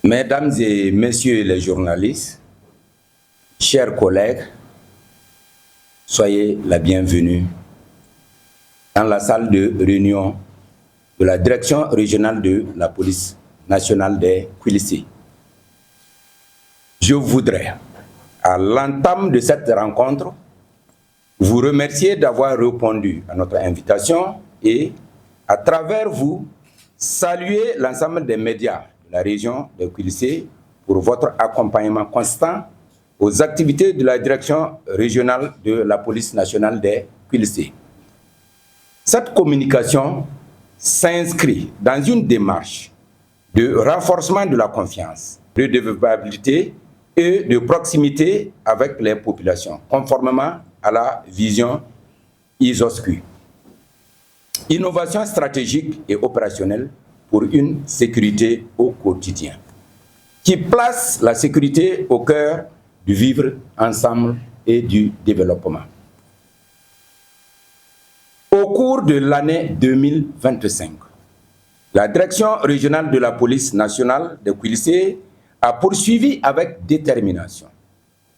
Mesdames et messieurs les journalistes, chers collègues, soyez la bienvenue dans la salle de réunion de la direction régionale de la police nationale des Kwilisi. Je voudrais, à l'entame de cette rencontre, vous remercier d'avoir répondu à notre invitation et, à travers vous, saluer l'ensemble des médias de la région de Kwilisi pour votre accompagnement constant aux activités de la direction régionale de la police nationale des Kwilisi. Cette communication s'inscrit dans une démarche de renforcement de la confiance, de développabilité et de proximité avec les populations, conformément à la vision ISOSCU. Innovation stratégique et opérationnelle pour une sécurité au quotidien, qui place la sécurité au cœur du vivre ensemble et du développement. Au cours de l'année 2025, la direction régionale de la police nationale de Kwilisi a poursuivi avec détermination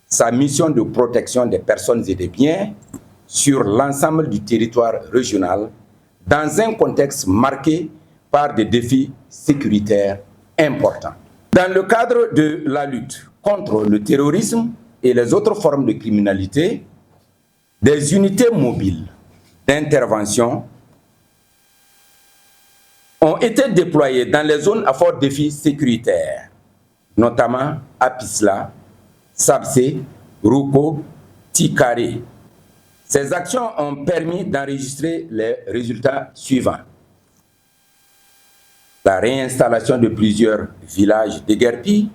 sa mission de protection des personnes et des biens sur l'ensemble du territoire régional dans un contexte marqué par des défis sécuritaires importants. Dans le cadre de la lutte contre le terrorisme et les autres formes de criminalité, des unités mobiles d'intervention ont été déployées dans les zones à fort défi sécuritaire, notamment à Pisla, Sabsé, Ruko, Tikari. Ces actions ont permis d'enregistrer les résultats suivants. La réinstallation de plusieurs villages déguerpis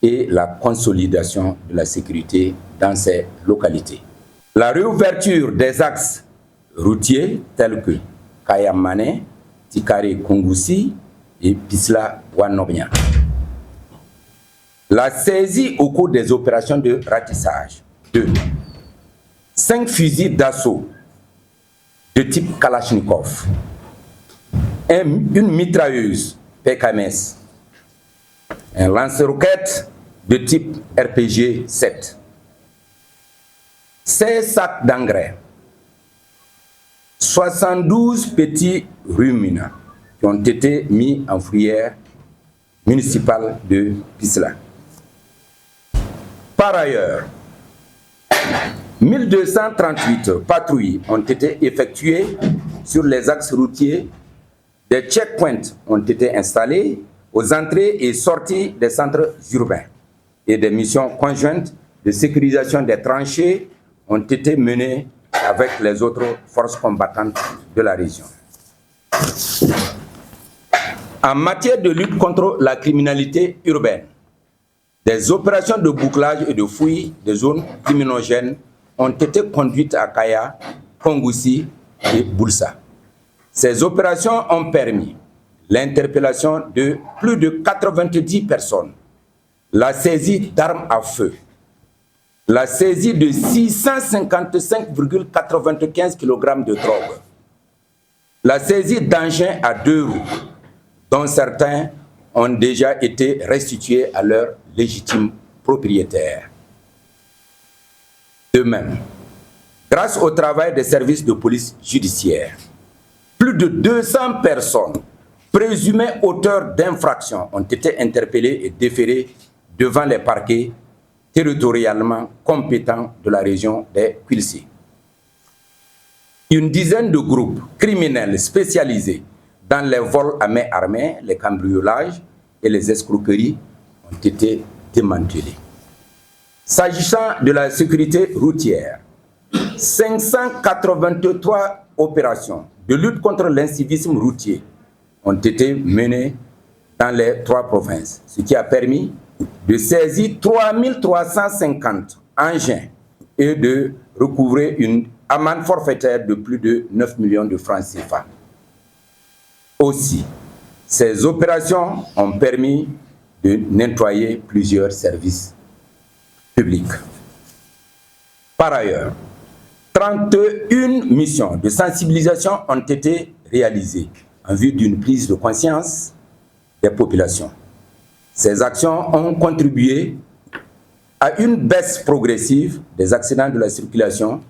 et la consolidation de la sécurité dans ces localités. La réouverture des axes routiers tels que Kayamane, Tikari Kungusi et Pisla Wanobia. La saisie au cours des opérations de ratissage de 5 fusils d'assaut de type Kalachnikov, une mitrailleuse PKMS, un lance-roquette de type RPG-7, 16 sacs d'engrais, 72 petits ruminants qui ont été mis en fourrière municipale de Pisla. Par ailleurs, 1238 patrouilles ont été effectuées sur les axes routiers. Des checkpoints ont été installés aux entrées et sorties des centres urbains et des missions conjointes de sécurisation des tranchées ont été menées avec les autres forces combattantes de la région. En matière de lutte contre la criminalité urbaine, des opérations de bouclage et de fouille des zones criminogènes ont été conduites à Kaya, Kongoussi et Boulsa. Ces opérations ont permis l'interpellation de plus de 90 personnes, la saisie d'armes à feu, la saisie de 655,95 kg de drogue, la saisie d'engins à 2 roues, dont certains ont déjà été restitués à leurs légitimes propriétaires. De même, grâce au travail des services de police judiciaire, plus de 200 personnes présumées auteurs d'infractions ont été interpellées et déférées devant les parquets territorialement compétents de la région des Kwilisi. Une dizaine de groupes criminels spécialisés dans les vols à main armée, les cambriolages et les escroqueries ont été démantelés. S'agissant de la sécurité routière, 583 opérations de lutte contre l'incivisme routier ont été menées dans les 3 provinces, ce qui a permis de saisir 3350 engins et de recouvrer une amende forfaitaire de plus de 9 millions de francs CFA. Aussi, ces opérations ont permis de nettoyer plusieurs services publics. Par ailleurs, 31 missions de sensibilisation ont été réalisées en vue d'une prise de conscience des populations. Ces actions ont contribué à une baisse progressive des accidents de la circulation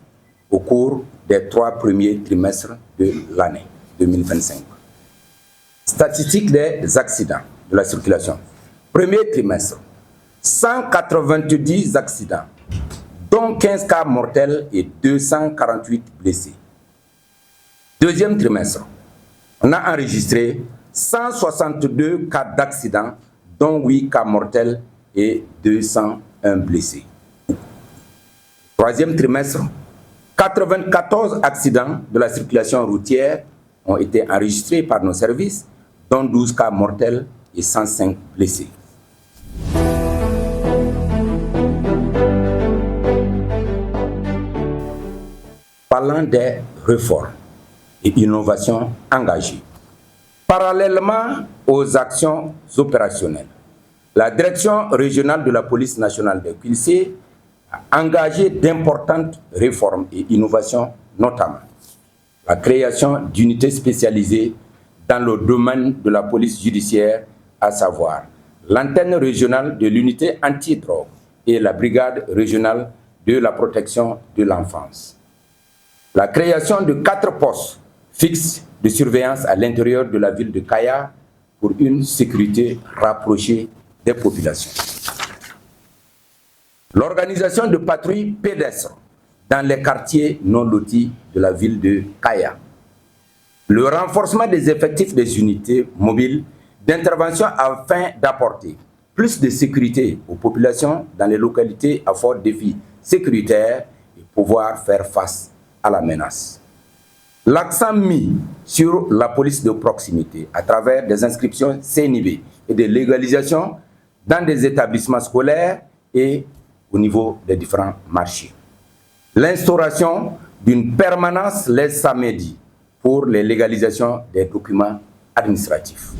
au cours des 3 premiers trimestres de l'année 2025. Statistiques des accidents de la circulation. Premier trimestre, 190 accidents, dont 15 cas mortels et 248 blessés. Deuxième trimestre, on a enregistré 162 cas d'accidents, dont 8 cas mortels et 201 blessés. Troisième trimestre, 94 accidents de la circulation routière ont été enregistrés par nos services, dont 12 cas mortels et 105 blessés. Parlant des réformes et innovations engagées. Parallèlement aux actions opérationnelles, la Direction régionale de la police nationale de Quilcé a engagé d'importantes réformes et innovations, notamment la création d'unités spécialisées dans le domaine de la police judiciaire, à savoir l'antenne régionale de l'unité anti-drogue et la brigade régionale de la protection de l'enfance. La création de 4 postes fixes de surveillance à l'intérieur de la ville de Kaya pour une sécurité rapprochée des populations. L'organisation de patrouilles pédestres dans les quartiers non lotis de la ville de Kaya. Le renforcement des effectifs des unités mobiles d'intervention afin d'apporter plus de sécurité aux populations dans les localités à fort défi sécuritaire et pouvoir faire face à la menace. L'accent mis sur la police de proximité à travers des inscriptions CNIB et des légalisations dans des établissements scolaires et au niveau des différents marchés. L'instauration d'une permanence les samedis pour les légalisations des documents administratifs.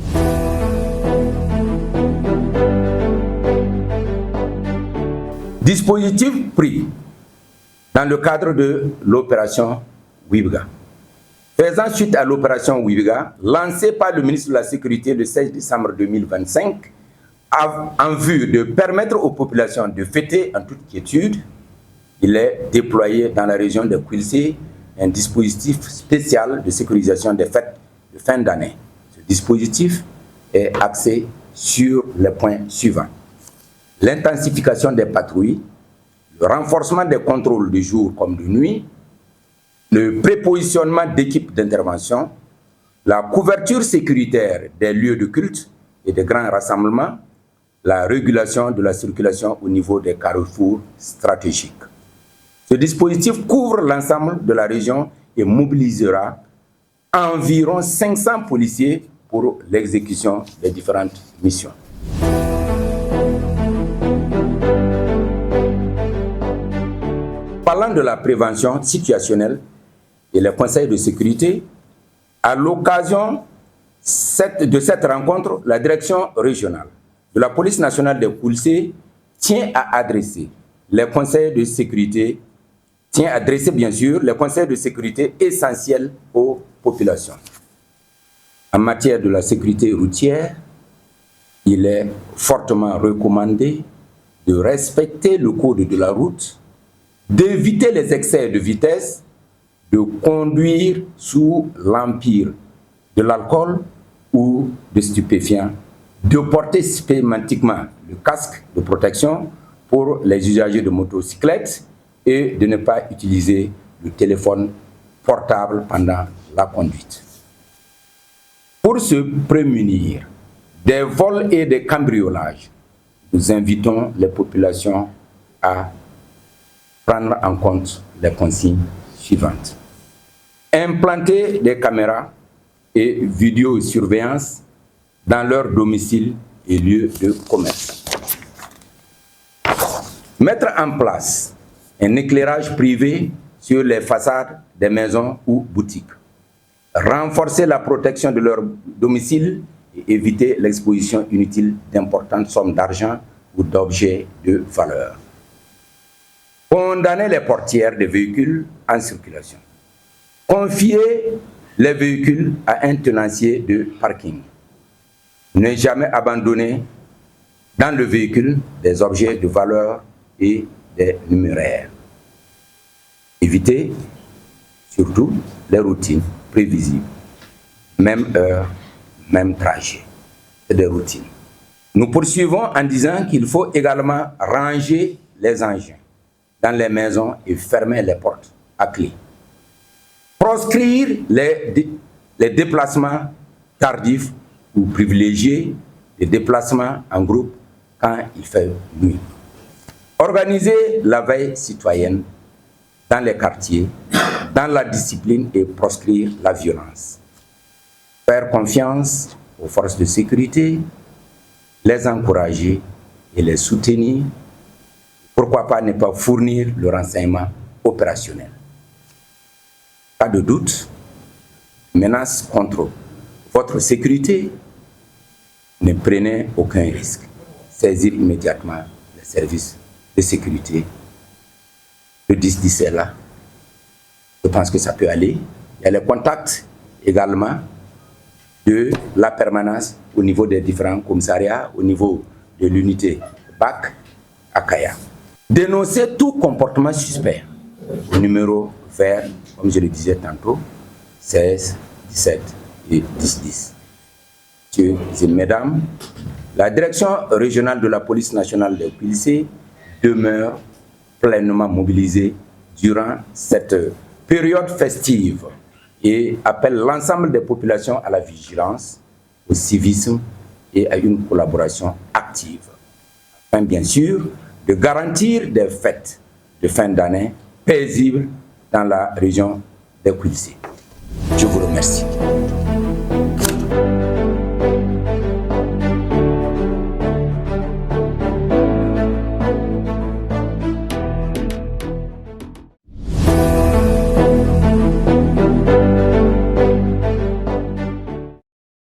Dispositif pris dans le cadre de l'opération Wibiga. Faisant suite à l'opération Wibiga, lancée par le ministre de la Sécurité le 16 décembre 2025, en vue de permettre aux populations de fêter en toute quiétude, il est déployé dans la région de Quilcé un dispositif spécial de sécurisation des fêtes de fin d'année. Ce dispositif est axé sur les points suivants: l'intensification des patrouilles, le renforcement des contrôles de jour comme de nuit, le prépositionnement d'équipes d'intervention, la couverture sécuritaire des lieux de culte et des grands rassemblements, la régulation de la circulation au niveau des carrefours stratégiques. Ce dispositif couvre l'ensemble de la région et mobilisera environ 500 policiers pour l'exécution des différentes missions. Parlant de la prévention situationnelle et les conseils de sécurité, à l'occasion de cette rencontre, la direction régionale de la police nationale de Quilcé tient à adresser les conseils de sécurité, bien sûr, les conseils de sécurité essentiels aux populations. En matière de la sécurité routière, il est fortement recommandé de respecter le code de la route, d'éviter les excès de vitesse, de conduire sous l'empire de l'alcool ou de stupéfiants, de porter systématiquement le casque de protection pour les usagers de motocyclettes et de ne pas utiliser le téléphone portable pendant la conduite. Pour se prémunir des vols et des cambriolages, nous invitons les populations à prendre en compte les consignes suivantes. Implanter des caméras et vidéosurveillance dans leur domicile et lieu de commerce. Mettre en place un éclairage privé sur les façades des maisons ou boutiques. Renforcer la protection de leur domicile et éviter l'exposition inutile d'importantes sommes d'argent ou d'objets de valeur. Condamner les portières des véhicules en circulation. Confier les véhicules à un tenancier de parking. Ne jamais abandonner dans le véhicule des objets de valeur et des numéraires. Évitez surtout les routines prévisibles. Même heure, même trajet. C'est des routines. Nous poursuivons en disant qu'il faut également ranger les engins dans les maisons et fermer les portes à clé. Proscrire les déplacements tardifs ou privilégier les déplacements en groupe quand il fait nuit. Organiser la veille citoyenne dans les quartiers, dans la discipline et proscrire la violence. Faire confiance aux forces de sécurité, les encourager et les soutenir. Pourquoi pas ne pas fournir le renseignement opérationnel. Pas de doute, menace contre votre sécurité, ne prenez aucun risque. Saisir immédiatement les services de sécurité. Le 10-10 est là. Je pense que ça peut aller. Il y a les contacts également de la permanence au niveau des différents commissariats, au niveau de l'unité BAC à Kaya. Dénoncer tout comportement suspect au numéro vert, comme je le disais tantôt, 16, 17 et 10-10. Messieurs et mesdames, la direction régionale de la police nationale de Pilsé demeure pleinement mobilisée durant cette période festive et appelle l'ensemble des populations à la vigilance, au civisme et à une collaboration active, afin bien sûr de garantir des fêtes de fin d'année paisibles dans la région de Pilsé. Je vous remercie.